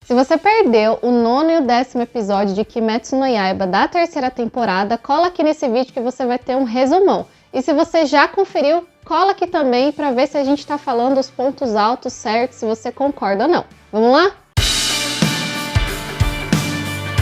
Se você perdeu o 9º e o 10º episódio de Kimetsu no Yaiba da terceira temporada, cola aqui nesse vídeo que você vai ter um resumão. E se você já conferiu, cola aqui também para ver se a gente está falando os pontos altos certos, se você concorda ou não. Vamos lá?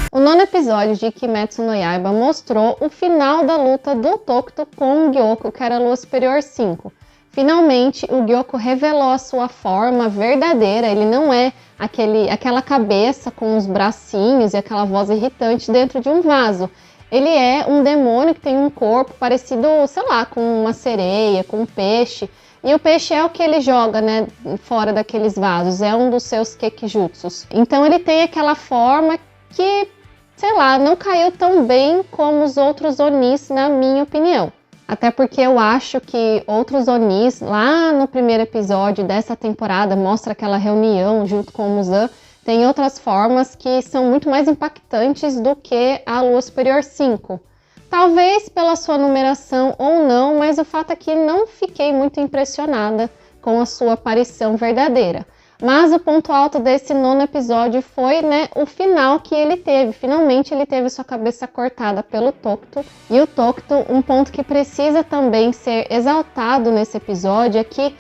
O 9º episódio de Kimetsu no Yaiba mostrou o final da luta do Tokito com o Gyoko, que era a Lua Superior 5. Finalmente, o Gyoko revelou a sua forma verdadeira, ele não é aquela cabeça com os bracinhos e aquela voz irritante dentro de um vaso. Ele é um demônio que tem um corpo parecido, sei lá, com uma sereia, com um peixe. E o peixe é o que ele joga, né, fora daqueles vasos, é um dos seus Kekijutsus. Então ele tem aquela forma que, sei lá, não caiu tão bem como os outros Onis, na minha opinião. Até porque eu acho que outros Onis, lá no primeiro episódio dessa temporada, mostra aquela reunião junto com o Muzan, tem outras formas que são muito mais impactantes do que a Lua Superior 5. Talvez pela sua numeração ou não, mas o fato é que não fiquei muito impressionada com a sua aparição verdadeira. Mas o ponto alto desse 9º episódio foi, né, o final que ele teve. Finalmente ele teve sua cabeça cortada pelo Tokito. E o Tokito, um ponto que precisa também ser exaltado nesse episódio é que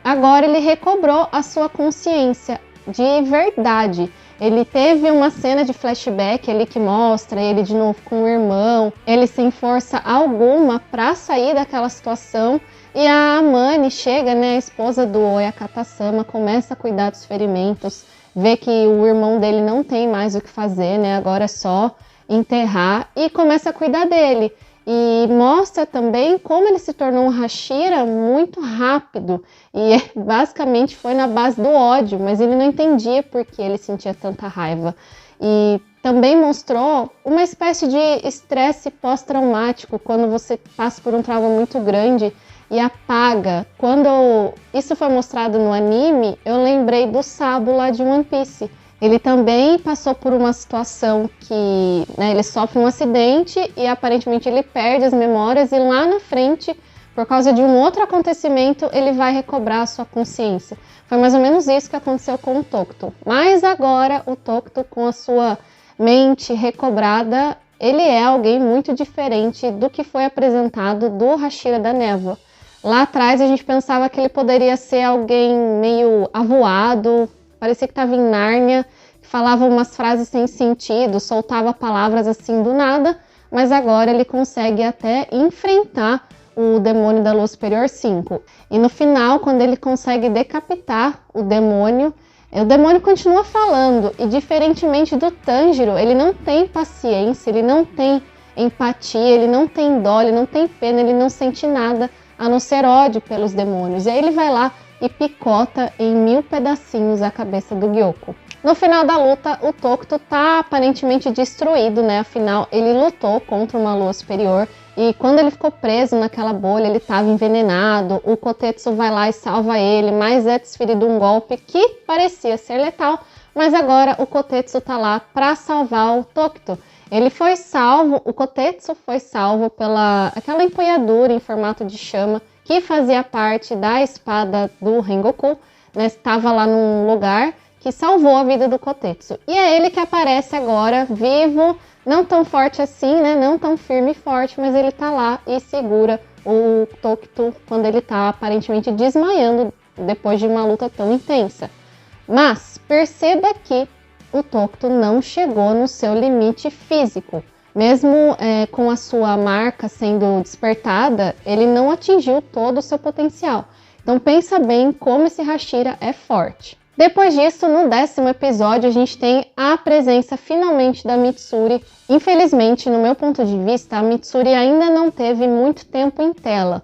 agora ele recobrou a sua consciência de verdade. Ele teve uma cena de flashback ali que mostra ele de novo com o irmão, ele sem força alguma para sair daquela situação. E a Amane chega, né, a esposa do Oyakata-sama, começa a cuidar dos ferimentos, vê que o irmão dele não tem mais o que fazer, né, agora é só enterrar e começa a cuidar dele. E mostra também como ele se tornou um Hashira muito rápido e basicamente foi na base do ódio, mas ele não entendia por que ele sentia tanta raiva. E também mostrou uma espécie de estresse pós-traumático quando você passa por um trauma muito grande e apaga. Quando isso foi mostrado no anime, eu lembrei do Sabo lá de One Piece. Ele também passou por uma situação que, né, ele sofre um acidente e aparentemente ele perde as memórias e lá na frente, por causa de um outro acontecimento, ele vai recobrar a sua consciência. Foi mais ou menos isso que aconteceu com o Tokito. Mas agora o Tokito, com a sua mente recobrada, ele é alguém muito diferente do que foi apresentado do Hashira da Névoa. Lá atrás a gente pensava que ele poderia ser alguém meio avoado, parecia que estava em Nárnia, falava umas frases sem sentido, soltava palavras assim do nada, mas agora ele consegue até enfrentar o demônio da Lua Superior 5. E no final, quando ele consegue decapitar o demônio continua falando, e diferentemente do Tanjiro, ele não tem paciência, ele não tem empatia, ele não tem dó, ele não tem pena, ele não sente nada, a não ser ódio pelos demônios. E aí ele vai lá e picota em 1000 pedacinhos a cabeça do Gyoko. No final da luta, o Tokito tá aparentemente destruído, né? Afinal, ele lutou contra uma lua superior e quando ele ficou preso naquela bolha, ele estava envenenado. O Kotetsu vai lá e salva ele, mas é desferido um golpe que parecia ser letal, mas agora o Kotetsu tá lá para salvar o Tokito. Ele foi salvo, o Kotetsu foi salvo pela aquela empunhadura em formato de chama que fazia parte da espada do Rengoku, né? Estava lá num lugar que salvou a vida do Kotetsu. E é ele que aparece agora, vivo, não tão forte assim, né? Não tão firme e forte, mas ele tá lá e segura o Tokito quando ele tá aparentemente desmaiando depois de uma luta tão intensa. Mas perceba que o Tokito não chegou no seu limite físico. Mesmo com a sua marca sendo despertada, ele não atingiu todo o seu potencial. Então pensa bem como esse Hashira é forte. Depois disso, no 10º episódio, a gente tem a presença finalmente da Mitsuri. Infelizmente, no meu ponto de vista, a Mitsuri ainda não teve muito tempo em tela.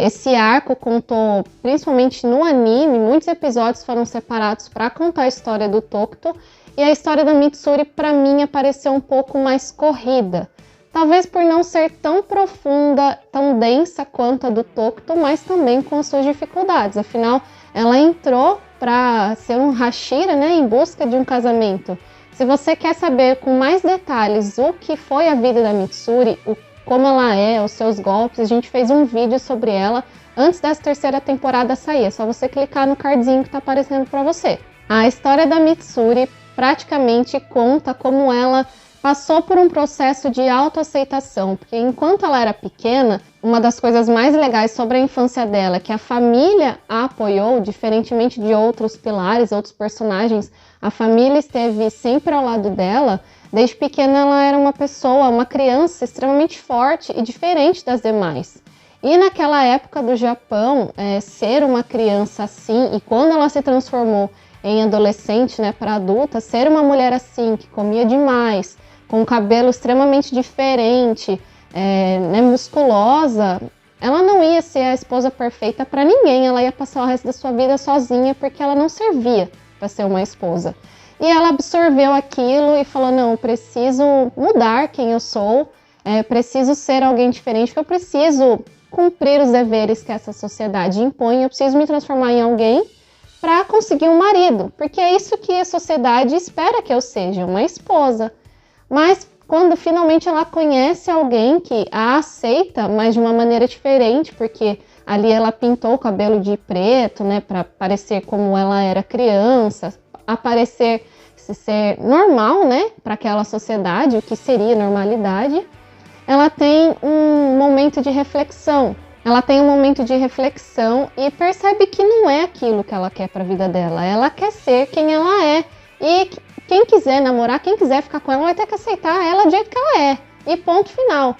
Esse arco contou, principalmente no anime, muitos episódios foram separados para contar a história do Tokito. E a história da Mitsuri, para mim, apareceu um pouco mais corrida. Talvez por não ser tão profunda, tão densa quanto a do Tokito, mas também com as suas dificuldades. Afinal, ela entrou para ser um Hashira, né, em busca de um casamento. Se você quer saber com mais detalhes o que foi a vida da Mitsuri, como ela é, os seus golpes, a gente fez um vídeo sobre ela antes dessa terceira temporada sair. É só você clicar no cardzinho que está aparecendo para você. A história da Mitsuri, praticamente conta como ela passou por um processo de autoaceitação, porque enquanto ela era pequena, uma das coisas mais legais sobre a infância dela é que a família a apoiou, diferentemente de outros pilares, outros personagens, a família esteve sempre ao lado dela. Desde pequena ela era uma pessoa, uma criança extremamente forte e diferente das demais. E naquela época do Japão, ser uma criança assim, e quando ela se transformou em adolescente, né, para adulta, ser uma mulher assim, que comia demais, com um cabelo extremamente diferente, né, musculosa, ela não ia ser a esposa perfeita para ninguém, ela ia passar o resto da sua vida sozinha, porque ela não servia para ser uma esposa. E ela absorveu aquilo e falou, não, eu preciso mudar quem eu sou, preciso ser alguém diferente, porque eu preciso cumprir os deveres que essa sociedade impõe, eu preciso me transformar em alguém para conseguir um marido, porque é isso que a sociedade espera que eu seja, uma esposa. Mas quando finalmente ela conhece alguém que a aceita, mas de uma maneira diferente, porque ali ela pintou o cabelo de preto, né, para parecer como ela era criança, aparecer ser normal, né, para aquela sociedade, o que seria normalidade, ela tem um momento de reflexão. Ela tem um momento de reflexão e percebe que não é aquilo que ela quer para a vida dela. Ela quer ser quem ela é. E quem quiser namorar, quem quiser ficar com ela, vai ter que aceitar ela do jeito que ela é. E ponto final.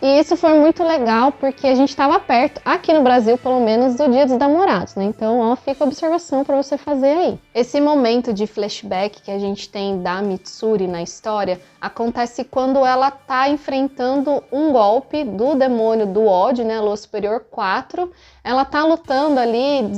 E isso foi muito legal, porque a gente estava perto, aqui no Brasil, pelo menos, do Dia dos Namorados, né? Então, ó, fica a observação para você fazer aí. Esse momento de flashback que a gente tem da Mitsuri na história acontece quando ela tá enfrentando um golpe do demônio do ódio, né? Lua Superior 4. Ela tá lutando ali,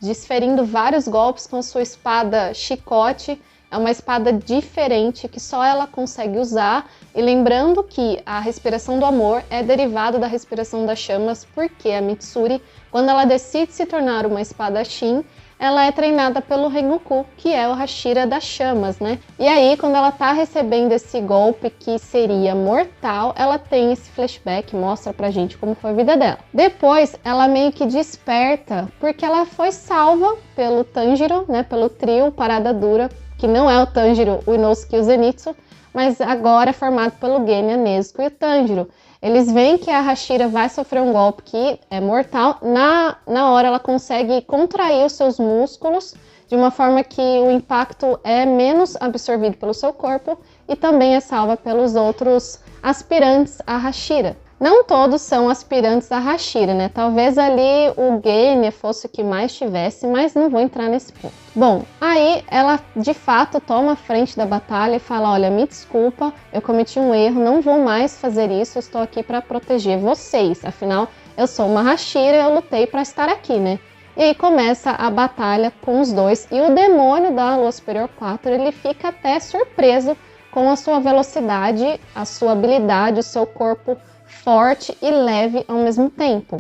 desferindo vários golpes com sua espada chicote. É uma espada diferente que só ela consegue usar. E lembrando que a respiração do amor é derivada da respiração das chamas, porque a Mitsuri, quando ela decide se tornar uma espadachim, ela é treinada pelo Rengoku, que é o Hashira das chamas, né? E aí, quando ela tá recebendo esse golpe que seria mortal, ela tem esse flashback, mostra pra gente como foi a vida dela. Depois, ela meio que desperta, porque ela foi salva pelo Tanjiro, né? Pelo trio Parada Dura, que não é o Tanjiro, o Inosuke e o Zenitsu, mas agora é formado pelo Genya, Nezuko e o Tanjiro. Eles veem que a Hashira vai sofrer um golpe que é mortal, na hora ela consegue contrair os seus músculos de uma forma que o impacto é menos absorvido pelo seu corpo e também é salva pelos outros aspirantes a Hashira. Não todos são aspirantes a Hashira, né? Talvez ali o Genya fosse o que mais tivesse, mas não vou entrar nesse ponto. Bom, aí ela de fato toma a frente da batalha e fala, olha, me desculpa, eu cometi um erro, não vou mais fazer isso, eu estou aqui para proteger vocês. Afinal, eu sou uma Hashira, eu lutei para estar aqui, né? E aí começa a batalha com os dois e o demônio da Lua Superior 4, ele fica até surpreso com a sua velocidade, a sua habilidade, o seu corpo forte e leve ao mesmo tempo.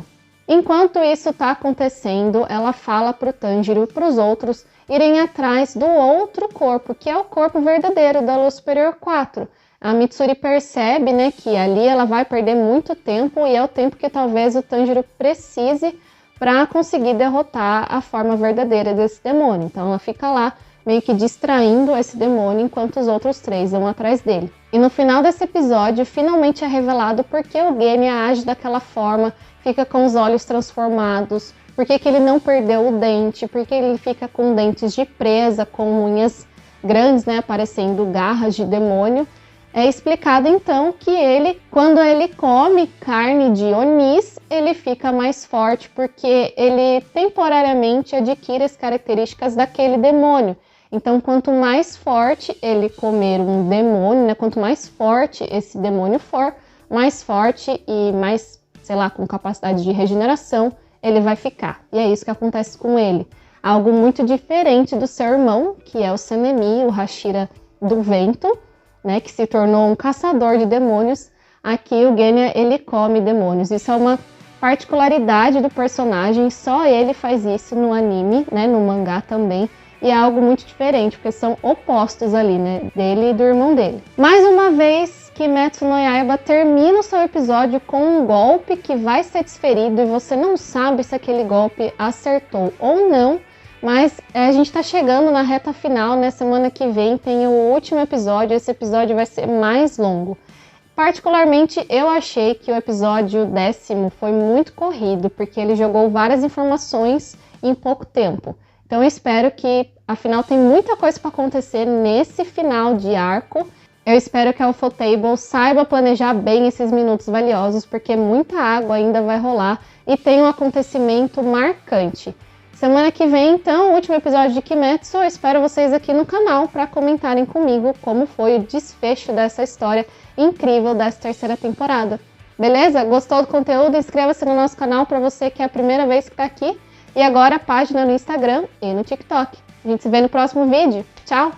Enquanto isso está acontecendo, ela fala para o Tanjiro e para os outros irem atrás do outro corpo, que é o corpo verdadeiro da Lua Superior 4. A Mitsuri percebe, né, que ali ela vai perder muito tempo e é o tempo que talvez o Tanjiro precise para conseguir derrotar a forma verdadeira desse demônio. Então ela fica lá meio que distraindo esse demônio enquanto os outros três vão atrás dele. E no final desse episódio, finalmente é revelado por que o Genya age daquela forma, fica com os olhos transformados, por que ele não perdeu o dente, por que ele fica com dentes de presa, com unhas grandes, né, parecendo garras de demônio. É explicado então que ele, quando ele come carne de Onis, ele fica mais forte, porque ele temporariamente adquire as características daquele demônio. Então, quanto mais forte ele comer um demônio, né, quanto mais forte esse demônio for, mais forte e mais, sei lá, com capacidade de regeneração, ele vai ficar. E é isso que acontece com ele. Algo muito diferente do seu irmão, que é o Senemi, o Hashira do vento, né, que se tornou um caçador de demônios. Aqui o Genya, ele come demônios. Isso é uma particularidade do personagem, só ele faz isso no anime, né, no mangá também. E é algo muito diferente, porque são opostos ali, né, dele e do irmão dele. Mais uma vez, Kimetsu no Yaiba termina o seu episódio com um golpe que vai ser desferido e você não sabe se aquele golpe acertou ou não, Mas a gente tá chegando na reta final, né? Semana que vem tem o último episódio, esse episódio vai ser mais longo. Particularmente, eu achei que o episódio 10º foi muito corrido, porque ele jogou várias informações em pouco tempo. Então eu espero que, afinal, tem muita coisa para acontecer nesse final de arco. Eu espero que a Ufotable saiba planejar bem esses minutos valiosos, porque muita água ainda vai rolar e tem um acontecimento marcante. Semana que vem, então, o último episódio de Kimetsu. Eu espero vocês aqui no canal para comentarem comigo como foi o desfecho dessa história incrível dessa terceira temporada. Beleza? Gostou do conteúdo? Inscreva-se no nosso canal para você que é a primeira vez que está aqui. E agora a página no Instagram e no TikTok. A gente se vê no próximo vídeo. Tchau!